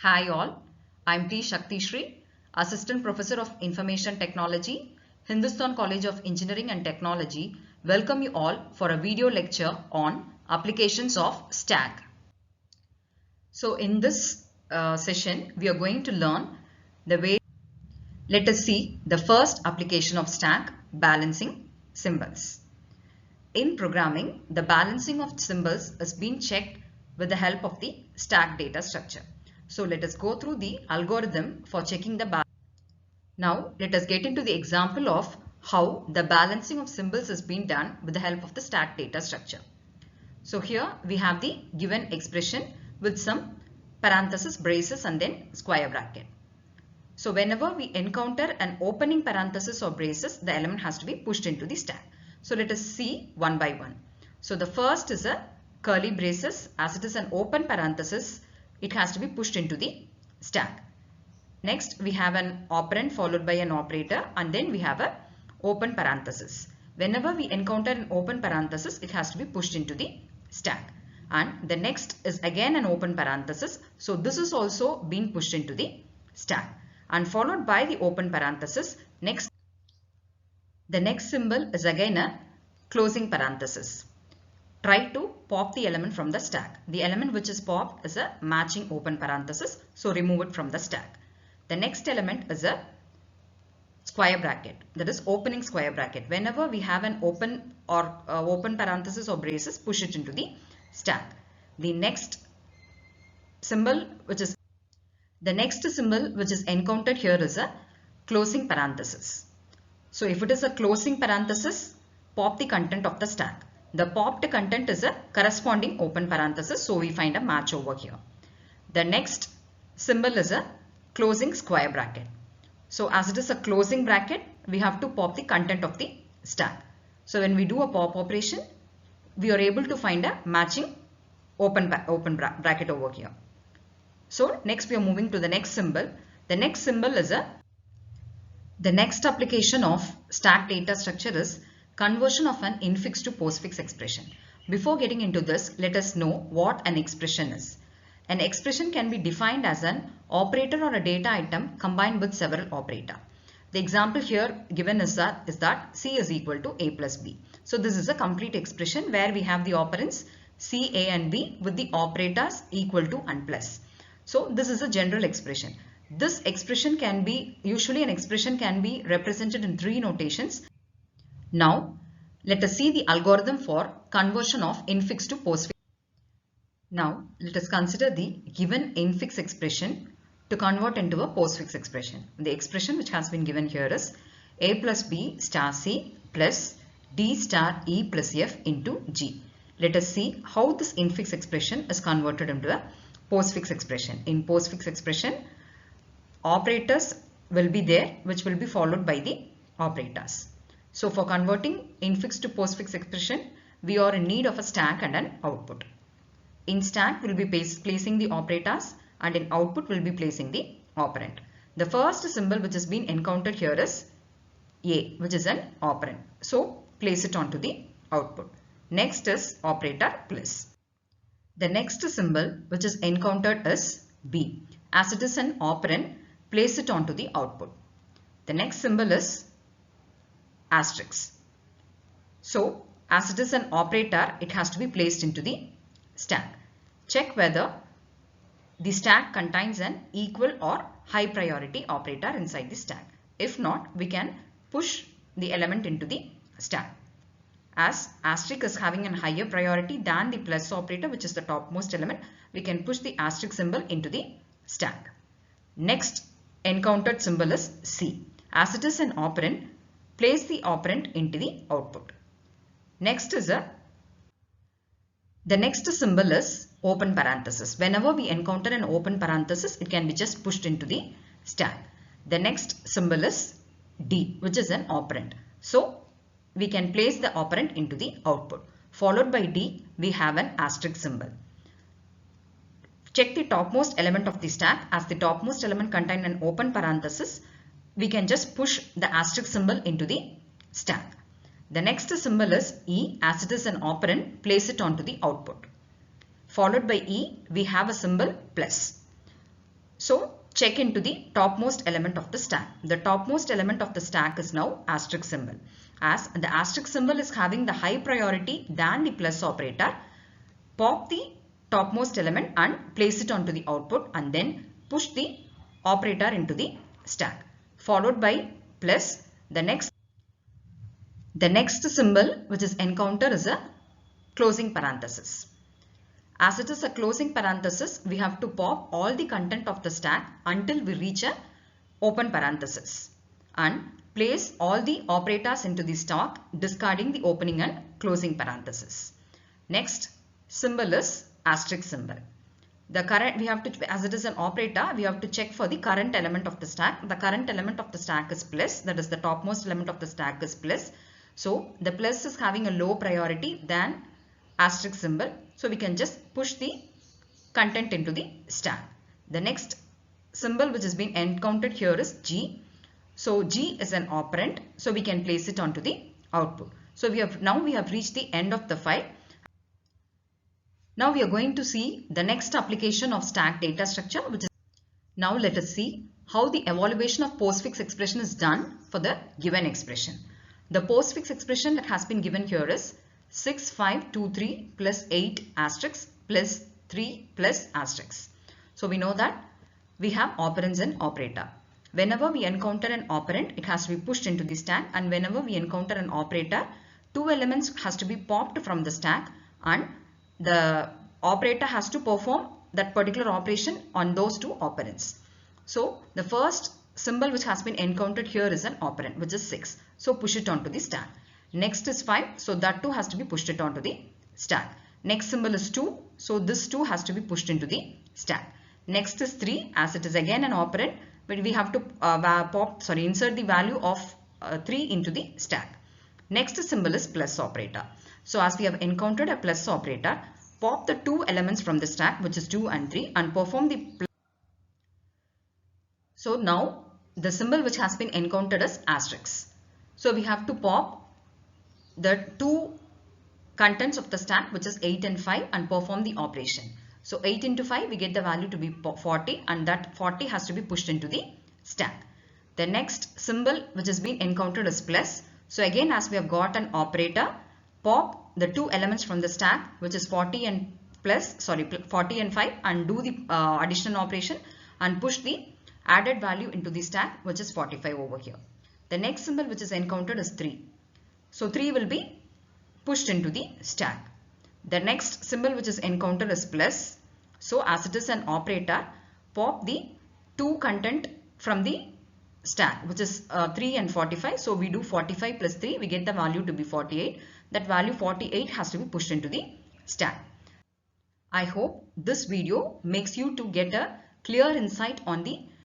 Hi all, I'm T. Shakti Shri, Assistant Professor of Information Technology, Hindustan College of Engineering and Technology. Welcome you all for a video lecture on applications of stack. So in this session, we are going to learn the way. Let us see the first application of stack, balancing symbols. In programming, the balancing of symbols is being checked with the help of the stack data structure. So let us go through the algorithm for checking the balance. Now let us get into the example of how the balancing of symbols is being done with the help of the stack data structure. So here we have the given expression with some parenthesis, braces and then square bracket. So whenever we encounter an opening parenthesis or braces, the element has to be pushed into the stack. So let us see one by one. So the first is a curly braces. As it is an open parenthesis, it has to be pushed into the stack. Next we have an operand followed by an operator and then we have a open parenthesis. Whenever we encounter an open parenthesis, it has to be pushed into the stack. And the next is again an open parenthesis. So this is also being pushed into the stack. And followed by the open parenthesis. The next symbol is again a closing parenthesis. Try to pop the element from the stack. The element which is popped is a matching open parenthesis, so remove it from the stack. The next element is a square bracket, that is opening square bracket. Whenever we have an open or open parenthesis or braces, push it into the stack. The next symbol which is encountered here is a closing parenthesis. So if it is a closing parenthesis, pop the content of the stack. The popped content is a corresponding open parenthesis, so we find a match over here. The next symbol is a closing square bracket. So as it is a closing bracket, we have to pop the content of the stack. So when we do a pop operation, we are able to find a matching open bracket over here. So next we are moving to the next symbol. The next symbol is the next application of stack data structure is conversion of an infix to postfix expression. Before getting into this, let us know what an expression is. An expression can be defined as an operator or a data item combined with several operators. The example here given is that C is equal to A plus B. So this is a complete expression where we have the operands C, A and B with the operators equal to and plus. So this is a general expression. This expression can be, usually an expression can be represented in three notations. Now let us see the algorithm for conversion of infix to postfix. Now let us consider the given infix expression to convert into a postfix expression. The expression which has been given here is A plus B star C plus D star E plus F into G. Let us see how this infix expression is converted into a postfix expression. In postfix expression, operators will be there which will be followed by the operators. So for converting infix to postfix expression, we are in need of a stack and an output. In stack we will be placing the operators and in output we will be placing the operand. The first symbol which has been encountered here is A, which is an operand. So place it onto the output. Next is operator plus. The next symbol which is encountered is B. As it is an operand, place it onto the output. The next symbol is asterisk. So as it is an operator, it has to be placed into the stack. Check whether the stack contains an equal or high priority operator inside the stack. If not, we can push the element into the stack. As asterisk is having a higher priority than the plus operator, which is the topmost element, we can push the asterisk symbol into the stack. Next encountered symbol is C. As it is an operand, place the operand into the output. Next is the next symbol is open parenthesis. Whenever we encounter an open parenthesis, it can be just pushed into the stack. The next symbol is D, which is an operand. So we can place the operand into the output. Followed by D, we have an asterisk symbol. Check the topmost element of the stack. As the topmost element contains an open parenthesis, we can just push the asterisk symbol into the stack. The next symbol is E. As it is an operand, place it onto the output. Followed by E, we have a symbol plus. So check into the topmost element of the stack. The topmost element of the stack is now asterisk symbol. As the asterisk symbol is having the high priority than the plus operator, pop the topmost element and place it onto the output and then push the operator into the stack, followed by plus. The next symbol which is encountered is a closing parenthesis. As it is a closing parenthesis, we have to pop all the content of the stack until we reach a open parenthesis and place all the operators into the stack, discarding the opening and closing parenthesis. Next symbol is asterisk symbol. The current, we have to, as it is an operator, we have to check for the current element of the stack. The current element of the stack is plus, that is the topmost element of the stack is plus. So the plus is having a low priority than asterisk symbol. So we can just push the content into the stack. The next symbol which has been encountered here is G. So G is an operand. So we can place it onto the output. So we have reached the end of the file. Now we are going to see the next application of stack data structure, which is, now let us see how the evaluation of postfix expression is done for the given expression. The postfix expression that has been given here is 6523 plus 8 asterisk plus 3 plus asterisk. So we know that we have operands and operator. Whenever we encounter an operand, it has to be pushed into the stack, and whenever we encounter an operator, two elements has to be popped from the stack and the operator has to perform that particular operation on those two operands. So the first symbol which has been encountered here is an operand, which is 6. So push it onto the stack. Next is 5. So that 2 has to be pushed it onto the stack. Next symbol is 2. So this 2 has to be pushed into the stack. Next is 3, as it is again an operand, but we have to insert the value of 3 into the stack. Next symbol is plus operator. So as we have encountered a plus operator, pop the two elements from the stack, which is 2 and 3, and perform the plus. So now the symbol which has been encountered is asterisk. So we have to pop the two contents of the stack, which is 8 and 5, and perform the operation. So 8 into 5, we get the value to be 40, and that 40 has to be pushed into the stack. The next symbol which has been encountered is plus. So again, as we have got an operator, pop the two elements from the stack, which is 40 and 5, and do the addition operation and push the added value into the stack, which is 45 over here. The next symbol which is encountered is 3. So 3 will be pushed into the stack. The next symbol which is encountered is plus. So as it is an operator, pop the two content from the stack, which is 3 and 45. So we do 45 plus 3, we get the value to be 48. That value 48 has to be pushed into the stack. I hope this video makes you to get a clear insight on the